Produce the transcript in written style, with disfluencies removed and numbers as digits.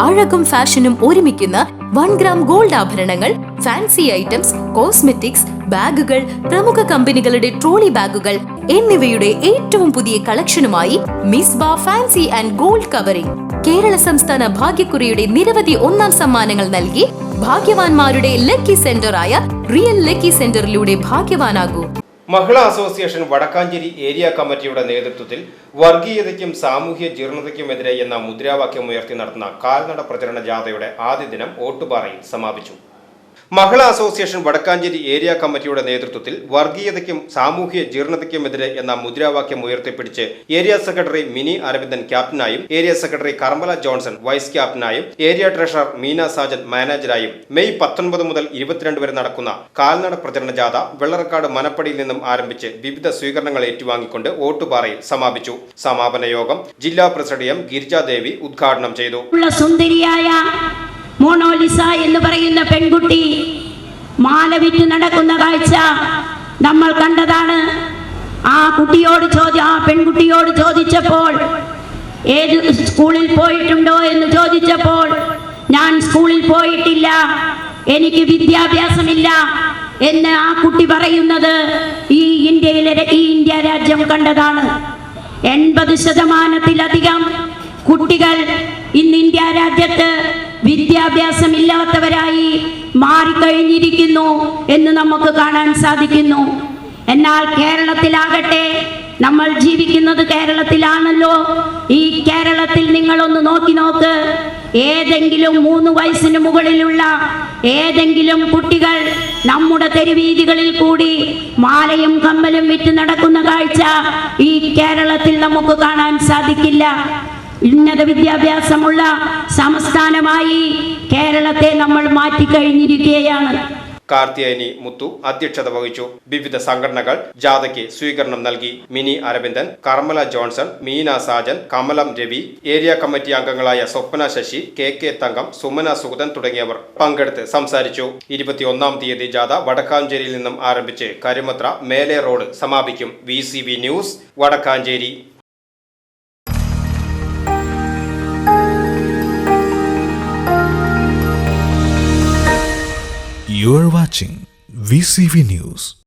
അഴകും ഫാഷനും ഒരുമിക്കുന്ന 1 gram gold ആഭരണങ്ങൾ, ഫാൻസി ഐറ്റംസ്, കോസ്മെറ്റിക്സ്, ബാഗുകൾ, പ്രമുഖ കമ്പനികളുടെ ട്രോളി ബാഗുകൾ എന്നിവയുടെ ഏറ്റവും പുതിയ കളക്ഷനുമായി Misba fancy and gold covering. Kerala സംസ്ഥാന ഭാഗ്യക്കുറിയുടെ നിരവധി ഒന്നാം സമ്മാനങ്ങൾ നൽകി ഭാഗ്യവാന്മാരുടെ ലക്കി സെന്ററായ റിയൽ ലക്കി സെന്ററിലൂടെ ഭാഗ്യവാനാകൂ. മഹിളാ അസോസിയേഷൻ വടക്കാഞ്ചേരി ഏരിയ കമ്മിറ്റിയുടെ നേതൃത്വത്തിൽ വർഗീയതയ്ക്കും സാമൂഹ്യ ജീർണതയ്ക്കുമെതിരെ എന്ന മുദ്രാവാക്യമുയർത്തി നടത്തുന്ന കാൽനട പ്രചരണ ജാഥയുടെ ആദ്യ ദിനം ഓട്ടുപാറയിൽ സമാപിച്ചു. മഹിളാ അസോസിയേഷൻ വടക്കാഞ്ചേരി ഏരിയ കമ്മിറ്റിയുടെ നേതൃത്വത്തിൽ വർഗീയതയ്ക്കും സാമൂഹ്യ ജീർണതയ്ക്കുമെതിരെ എന്ന മുദ്രാവാക്യം ഉയർത്തിപ്പിടിച്ച് ഏരിയ സെക്രട്ടറി മിനി അരവിന്ദൻ ക്യാപ്റ്റനായും area secretary Carmela Johnson vice ക്യാപ്റ്റനായും ഏരിയ ട്രഷറർ മീന സാജൻ മാനേജരായും മെയ് 19 മുതൽ 22 വരെ നടക്കുന്ന കാൽനട പ്രചരണ ജാഥ വെള്ളറക്കാട് മനപ്പടിയിൽ നിന്നും ആരംഭിച്ച് വിവിധ സ്വീകരണങ്ങൾ ഏറ്റുവാങ്ങിക്കൊണ്ട് ഓട്ടുപാറയിൽ സമാപിച്ചു. സമാപന യോഗം ജില്ലാ പ്രസിഡന്റ് എം ഗിരിജാദേവി ഉദ്ഘാടനം ചെയ്തു. മോണോലിസ എന്ന് പറയുന്ന പെൺകുട്ടി മാല വിറ്റ് നടക്കുന്ന കാഴ്ച നമ്മൾ കണ്ടതാണ്. ആ പെൺകുട്ടിയോട് ചോദിച്ചപ്പോൾ ഏത് സ്കൂളിൽ പോയിട്ടുണ്ടോ എന്ന് ചോദിച്ചപ്പോൾ ഞാൻ സ്കൂളിൽ പോയിട്ടില്ല, എനിക്ക് വിദ്യാഭ്യാസമില്ല എന്ന് ആ കുട്ടി പറയുന്നത് ഈ ഇന്ത്യ രാജ്യം കണ്ടതാണ്. 80% കുട്ടികൾ ഇന്ന് ഇന്ത്യ രാജ്യത്ത് വിദ്യാഭ്യാസമില്ലാത്തവരായി മാറിക്കഴിഞ്ഞിരിക്കുന്നു എന്ന് നമുക്ക് കാണാൻ സാധിക്കുന്നു. എന്നാൽ കേരളത്തിലാകട്ടെ, നമ്മൾ ജീവിക്കുന്നത് കേരളത്തിലാണല്ലോ. ഈ കേരളത്തിൽ നിങ്ങളൊന്ന് നോക്ക്, ഏതെങ്കിലും 3 വയസ്സിന് മുകളിലുള്ള ഏതെങ്കിലും കുട്ടികൾ നമ്മുടെ തെരുവീതികളിൽ കൂടി മാലയും കമ്മലും വിറ്റ് നടക്കുന്ന കാഴ്ച ഈ കേരളത്തിൽ നമുക്ക് കാണാൻ സാധിക്കില്ല. ഉന്നത വിദ്യാഭ്യാസമുള്ള സംസ്ഥാനമായി കേരളത്തെ നമ്മൾ മാറ്റിക്കഴിഞ്ഞിരിക്കുകയാണ്. കാർത്തിയായനി മുത്തു അധ്യക്ഷത വഹിച്ചു. വിവിധ സംഘടനകൾ ജാഥയ്ക്ക് സ്വീകരണം നൽകി. Mini Aravindan, Carmela Johnson, Meena Sajan, Kamalam Ravi, area committee അംഗങ്ങളായ സ്വപ്ന ശശി, കെ തങ്കം, സുമന സുഗതൻ തുടങ്ങിയവർ പങ്കെടുത്ത് സംസാരിച്ചു. 21-ാം തീയതി ജാഥ വടക്കാഞ്ചേരിയിൽ നിന്നും ആരംഭിച്ച് കരുമത്ര മേലെ റോഡ് സമാപിക്കും. VCV news Vadakkanchery. You are watching VCV News.